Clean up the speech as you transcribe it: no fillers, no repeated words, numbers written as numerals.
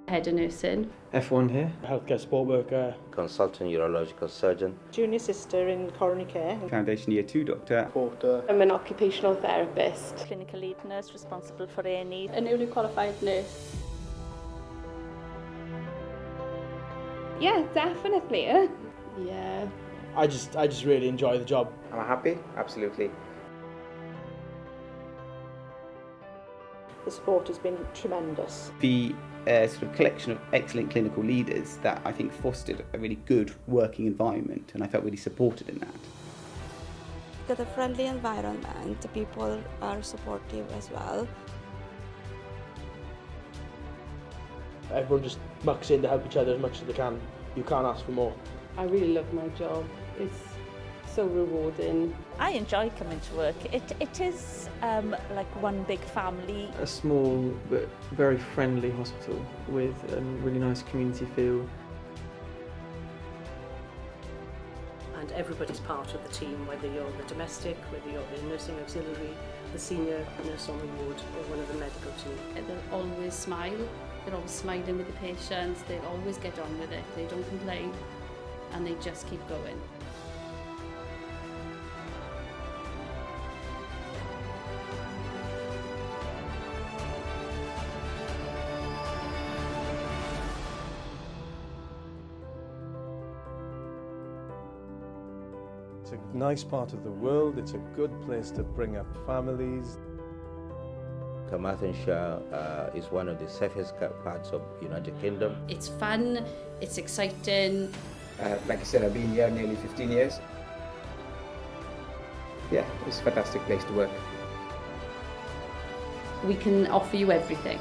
Head of nursing. F1 here. Healthcare support worker. Consultant urological surgeon. Junior sister in coronary care. Foundation Year 2 doctor. Porter. I'm an occupational therapist. Clinical lead nurse responsible for A&E. A newly qualified nurse. Yeah, definitely. Yeah. I just really enjoy the job. Am I happy? Absolutely. The support has been tremendous. The sort of collection of excellent clinical leaders that I think fostered a really good working environment, and I felt really supported in that. Got a friendly environment, the people are supportive as well. Everyone just mucks in to help each other as much as they can. You can't ask for more. I really love my job. It's so rewarding. I enjoy coming to work. It is like one big family. A small but very friendly hospital with a really nice community feel. And everybody's part of the team, whether you're the domestic, whether you're the nursing auxiliary, the senior nurse on the ward, or one of the medical team. They'll always smile. They're always smiling with the patients. They always get on with it. They don't complain, and they just keep going. It's a nice part of the world, it's a good place to bring up families. Carmarthenshire is one of the safest parts of United Kingdom. It's fun, it's exciting. Like I said, I've been here nearly 15 years. Yeah, it's a fantastic place to work. We can offer you everything.